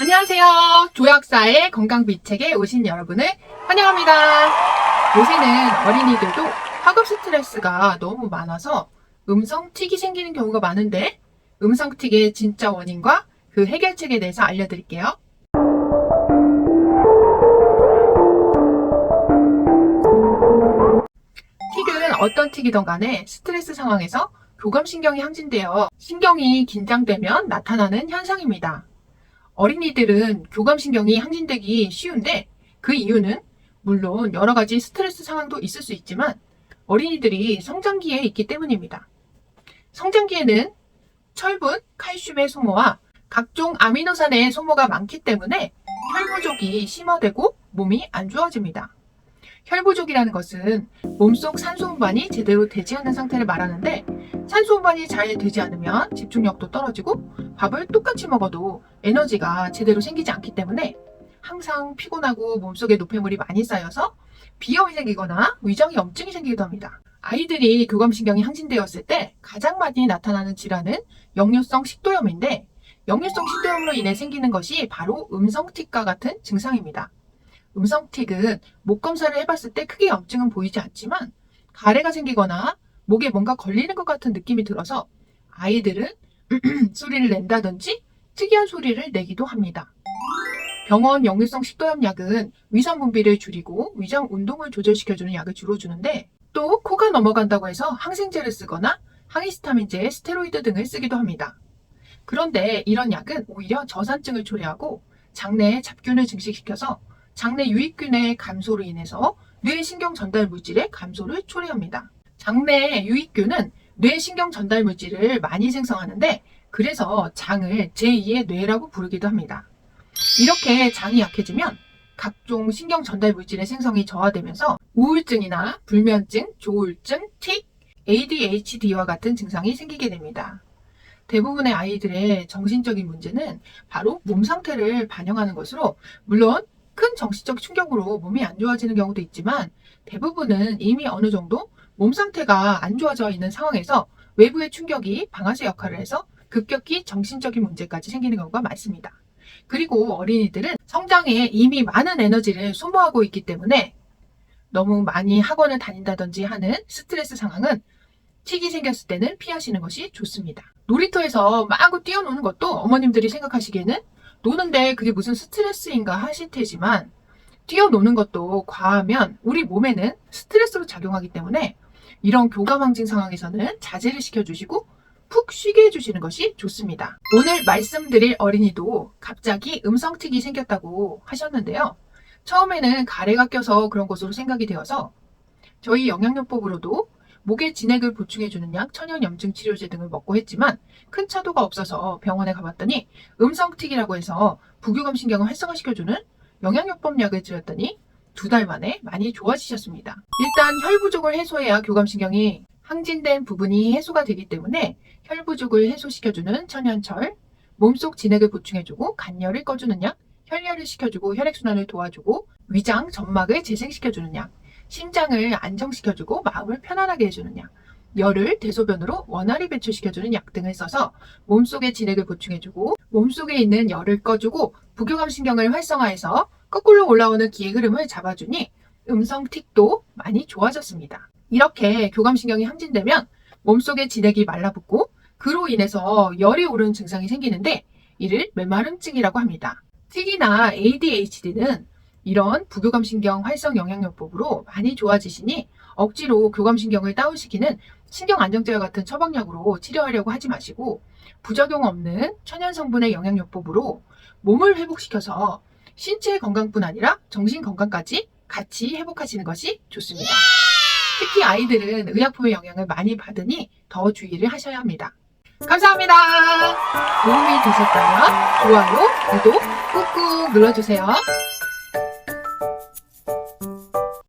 안녕하세요. 조약사의 건강비책에 오신 여러분을 환영합니다. 요새는 어린이들도 학업 스트레스가 너무 많아서 음성틱이 생기는 경우가 많은데 음성틱의 진짜 원인과 그 해결책에 대해서 알려드릴게요. 틱은 어떤 틱이든 간에 스트레스 상황에서 교감신경이 항진되어 신경이 긴장되면 나타나는 현상입니다. 어린이들은 교감신경이 항진되기 쉬운데 그 이유는 물론 여러 가지 스트레스 상황도 있을 수 있지만 어린이들이 성장기에 있기 때문입니다. 성장기에는 철분, 칼슘의 소모와 각종 아미노산의 소모가 많기 때문에 혈 부족이 심화되고 몸이 안 좋아집니다. 혈 부족이라는 것은 몸속 산소 운반이 제대로 되지 않는 상태를 말하는데 산소 운반이 잘 되지 않으면 집중력도 떨어지고 밥을 똑같이 먹어도 에너지가 제대로 생기지 않기 때문에 항상 피곤하고 몸속에 노폐물이 많이 쌓여서 비염이 생기거나 위장 염증이 생기기도 합니다. 아이들이 교감신경이 항진되었을 때 가장 많이 나타나는 질환은 역류성 식도염인데 역류성 식도염으로 인해 생기는 것이 바로 음성틱과 같은 증상입니다. 음성틱은 목 검사를 해봤을 때 크게 염증은 보이지 않지만 가래가 생기거나 목에 뭔가 걸리는 것 같은 느낌이 들어서 아이들은 소리를 낸다든지 특이한 소리를 내기도 합니다. 병원 역류성 식도염 약은 위산 분비를 줄이고 위장 운동을 조절시켜주는 약을 주로 주는데 또 코가 넘어간다고 해서 항생제를 쓰거나 항히스타민제, 스테로이드 등을 쓰기도 합니다. 그런데 이런 약은 오히려 저산증을 초래하고 장내에 잡균을 증식시켜서 장내 유익균의 감소로 인해서 뇌 신경 전달 물질의 감소를 초래합니다. 장내 유익균은 뇌 신경 전달 물질을 많이 생성하는데 그래서 장을 제2의 뇌라고 부르기도 합니다. 이렇게 장이 약해지면 각종 신경 전달 물질의 생성이 저하되면서 우울증이나 불면증, 조울증, 틱, ADHD와 같은 증상이 생기게 됩니다. 대부분의 아이들의 정신적인 문제는 바로 몸 상태를 반영하는 것으로 물론 큰 정신적 충격으로 몸이 안 좋아지는 경우도 있지만 대부분은 이미 어느 정도 몸 상태가 안 좋아져 있는 상황에서 외부의 충격이 방아쇠 역할을 해서 급격히 정신적인 문제까지 생기는 경우가 많습니다. 그리고 어린이들은 성장에 이미 많은 에너지를 소모하고 있기 때문에 너무 많이 학원을 다닌다든지 하는 스트레스 상황은 틱이 생겼을 때는 피하시는 것이 좋습니다. 놀이터에서 마구 뛰어노는 것도 어머님들이 생각하시기에는 노는데 그게 무슨 스트레스인가 하실 테지만 뛰어노는 것도 과하면 우리 몸에는 스트레스로 작용하기 때문에 이런 교감항진 상황에서는 자제를 시켜주시고 푹 쉬게 해주시는 것이 좋습니다. 오늘 말씀드릴 어린이도 갑자기 음성틱이 생겼다고 하셨는데요. 처음에는 가래가 껴서 그런 것으로 생각이 되어서 저희 영양요법으로도 목에 진액을 보충해주는 약, 천연염증 치료제 등을 먹고 했지만 큰 차도가 없어서 병원에 가봤더니 음성틱이라고 해서 부교감신경을 활성화시켜주는 영양요법 약을 드렸더니 2달 만에 많이 좋아지셨습니다. 일단 혈 부족을 해소해야 교감신경이 항진된 부분이 해소가 되기 때문에 혈 부족을 해소시켜주는 천연철, 몸속 진액을 보충해주고 간열을 꺼주는 약, 혈열을 시켜주고 혈액순환을 도와주고 위장, 점막을 재생시켜주는 약, 심장을 안정시켜주고 마음을 편안하게 해주는 약, 열을 대소변으로 원활히 배출시켜주는 약 등을 써서 몸속의 진액을 보충해주고 몸속에 있는 열을 꺼주고 부교감신경을 활성화해서 거꾸로 올라오는 기의 흐름을 잡아주니 음성틱도 많이 좋아졌습니다. 이렇게 교감신경이 항진되면 몸속의 진액이 말라붙고 그로 인해서 열이 오르는 증상이 생기는데 이를 메마름증이라고 합니다. 틱이나 ADHD는 이런 부교감신경 활성 영양요법으로 많이 좋아지시니 억지로 교감신경을 다운시키는 신경안정제와 같은 처방약으로 치료하려고 하지 마시고 부작용 없는 천연성분의 영양요법으로 몸을 회복시켜서 신체 건강뿐 아니라 정신 건강까지 같이 회복하시는 것이 좋습니다. 특히 아이들은 의약품의 영향을 많이 받으니 더 주의를 하셔야 합니다. 감사합니다. 도움이 되셨다면 좋아요, 구독 꾹꾹 눌러주세요.